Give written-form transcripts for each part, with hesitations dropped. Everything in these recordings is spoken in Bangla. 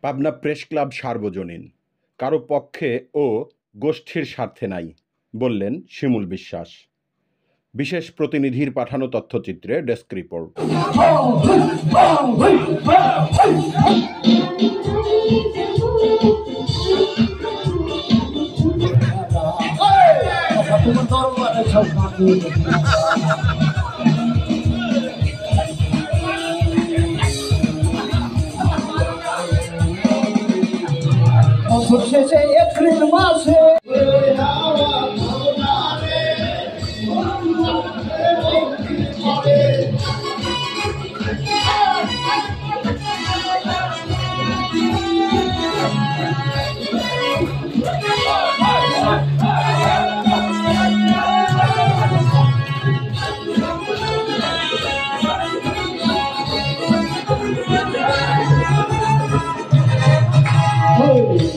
পাবনা প্রেস ক্লাব সার্বজনীন, কারো পক্ষে ও গোষ্ঠীর স্বার্থে নাই, বললেন শিমুল বিশ্বাস। বিশেষ প্রতিনিধির পাঠানো তথ্যচিত্রে ডেস্ক রিপোর্ট। শেষে এপ্রিল মাসে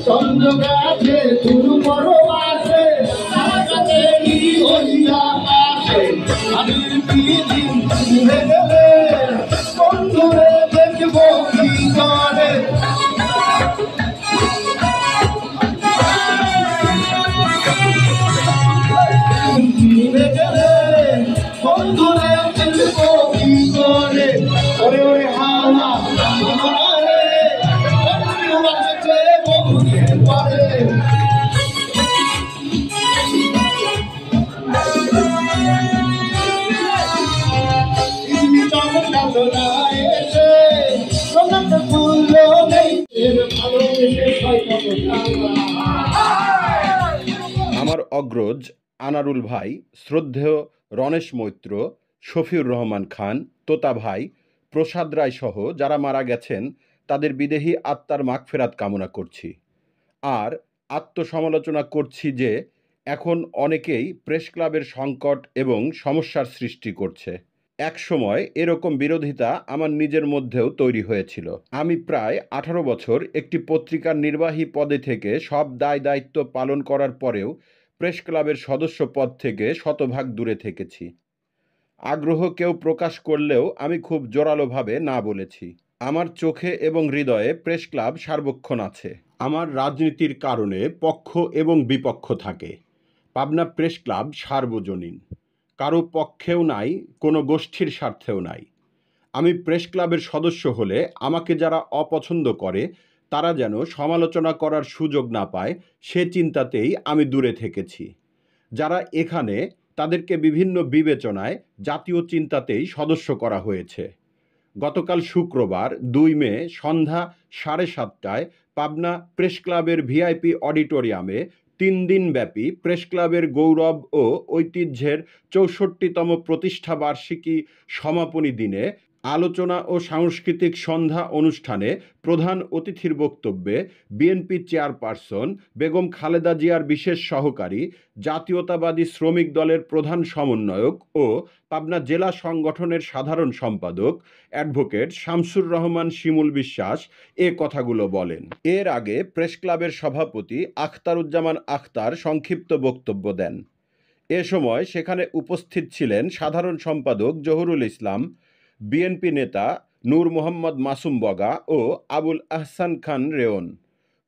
চন্দ্র গাছে গুরু বড় আছে আমি দিন ঘুরে গেলে বন্ধুরে দেখবো কি করে ঘুরে গেলে বন্ধুরে দেখবো কি করে ওরে ওরে হাওয়া আমার অগ্রজ আনারুল ভাই, শ্রদ্ধেয় রণেশ মৈত্র, শফিউর রহমান খান, তোতা ভাই, প্রসাদ রায় সহ যারা মারা গেছেন তাদের বিদেহী আত্মার মাগফেরাত কামনা করছি। আর আত্মসমালোচনা করছি যে এখন অনেকেই প্রেস ক্লাবের সংকট এবং সমস্যার সৃষ্টি করছে। এক সময় এরকম বিরোধিতা আমার নিজের মধ্যেও তৈরি হয়েছিল। আমি প্রায় 18 বছর একটি পত্রিকার নির্বাহী পদে থেকে সব দায় দায়িত্ব পালন করার পরেও প্রেস ক্লাবের সদস্য পদ থেকে শতভাগ দূরে থেকেছি। আগ্রহ কেউ প্রকাশ করলেও আমি খুব জোরালোভাবে না বলেছি। আমার চোখে এবং হৃদয়ে প্রেস ক্লাব সার্বক্ষণ আছে। আমার রাজনীতির কারণে পক্ষ এবং বিপক্ষ থাকে। পাবনা প্রেস ক্লাব সার্বজনীন, কারো পক্ষেও নাই, কোনো গোষ্ঠীর স্বার্থেও নাই। আমি প্রেস ক্লাবের সদস্য হলে আমাকে যারা অপছন্দ করে তারা যেন সমালোচনা করার সুযোগ না পায়, সে চিন্তাতেই আমি দূরে থেকেছি। যারা এখানে, তাদেরকে বিভিন্ন বিবেচনায় জাতীয় চিন্তাতেই সদস্য করা হয়েছে। গতকাল শুক্রবার 2 মে সন্ধ্যা 7:30টায় পাবনা প্রেস ক্লাবের ভিআইপি অডিটোরিয়ামে 3 দিনব্যাপী প্রেস ক্লাবের গৌরব ও ঐতিহ্যের 64তম প্রতিষ্ঠা বার্ষিকী সমাপনী দিনে আলোচনা ও সাংস্কৃতিক সন্ধ্যা অনুষ্ঠানে প্রধান অতিথির বক্তব্যে বিএনপি চেয়ারপারসন বেগম খালেদা জিয়ার বিশেষ সহকারী, জাতীয়তাবাদী শ্রমিক দলের প্রধান সমন্বয়ক ও পাবনা জেলা সংগঠনের সাধারণ সম্পাদক অ্যাডভোকেট শামসুর রহমান শিমুল বিশ্বাস এ কথাগুলো বলেন। এর আগে প্রেস ক্লাবের সভাপতি আখতারুজ্জামান আখতার সংক্ষিপ্ত বক্তব্য দেন। এ সময় সেখানে উপস্থিত ছিলেন সাধারণ সম্পাদক জহুরুল ইসলাম, বিএনপি নেতা নূর মোহাম্মদ মাসুম বগা ও আবুল আহসান খান রেওন,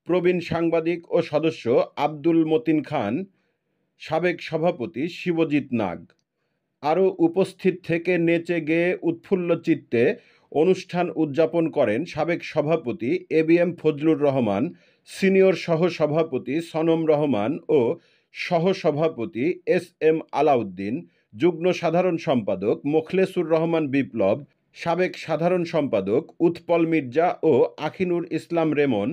প্রবীণ সাংবাদিক ও সদস্য আব্দুল মতিন খান, সাবেক সভাপতি শিবজিৎ নাগ। আরও উপস্থিত থেকে নেচে গেয়ে উৎফুল্ল চিত্তে অনুষ্ঠান উদযাপন করেন সাবেক সভাপতি এবিএম ফজলুর রহমান, সিনিয়র সহসভাপতি সনম রহমান ও সহসভাপতি এসএম আলাউদ্দিন, যুগ্ম সাধারণ সম্পাদক মোখলেসুর রহমান বিপ্লব, সাবেক সাধারণ সম্পাদক উৎপল মির্জা ও আখিনুর ইসলাম রেমন,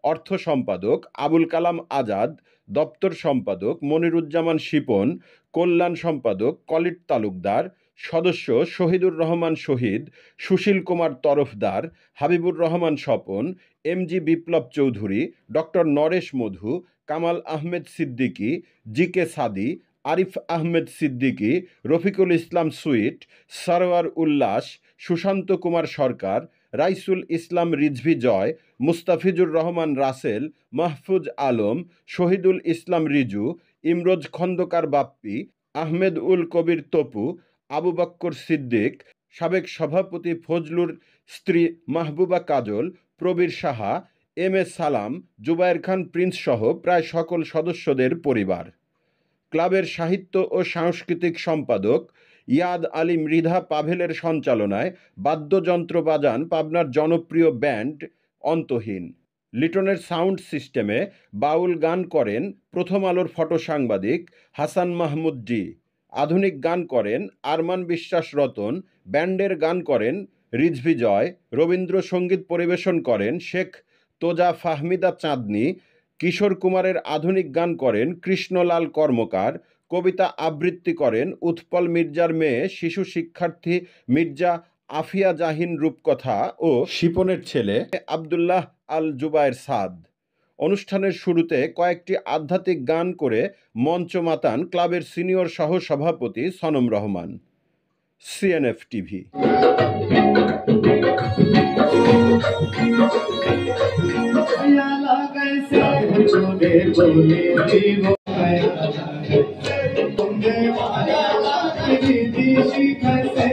অর্থ সম্পাদক আবুল কালাম আজাদ, দপ্তর সম্পাদক মনিরুজ্জামান শিপন, কল্যাণ সম্পাদক কলিট তালুকদার, সদস্য শহীদুর রহমান শহীদ, সুশীল কুমার তরফদার, হাবিবুর রহমান স্বপন, এমজি বিপ্লব চৌধুরী, ডক্টর নরেশ মধু, কামাল আহমেদ সিদ্দিকী, জিকে সাদি, আরিফ আহমেদ সিদ্দিকী, রফিকুল ইসলাম সুইট, সরওয়ার উল্লাস, সুশান্ত কুমার সরকার, রাইসুল ইসলাম রিজভী জয়, মুস্তাফিজুর রহমান রাসেল, মাহফুজ আলম, শহীদুল ইসলাম রিজু, ইমরোজ খন্দকার বাপ্পি, আহমেদ উল কবির তপু, আবু বক্কর সিদ্দিক, সাবেক সভাপতি ফজলুর স্ত্রী মাহবুবা কাজল, প্রবীর সাহা, এম এ সালাম, জুবায়ের খান প্রিন্স সহ প্রায় সকল সদস্যদের পরিবার। ক্লাবের সাহিত্য ও সাংস্কৃতিক সম্পাদক ইয়াদ আলী মৃধা পাভেলের সঞ্চালনায় বাদ্যযন্ত্র বাজান পাবনার জনপ্রিয় ব্যান্ড অন্তহীন। লিটনের সাউন্ড সিস্টেমে বাউল গান করেন প্রথম আলোর ফটো সাংবাদিক হাসান মাহমুদ জি। আধুনিক গান করেন আরমান বিশ্বাস রতন। ব্যান্ডের গান করেন রিজভি জয়। রবীন্দ্রসঙ্গীত পরিবেশন করেন শেখ তোজা ফাহমিদা চাঁদনী। কিশোর কুমারের আধুনিক গান করেন কৃষ্ণলাল কর্মকার। কবিতা আবৃত্তি করেন উৎপল মির্জার মেয়ে শিশু শিক্ষার্থী মির্জা আফিয়া জাহিন রূপকথা ও শিপনের ছেলে আবদুল্লাহ আল জুবায়ের সাদ। অনুষ্ঠানের শুরুতে কয়েকটি আধ্যাত্মিক গান করে মঞ্চ মাতান ক্লাবের সিনিয়র সহ সভাপতি সনম রহমান। CNF TV. শিখাইছে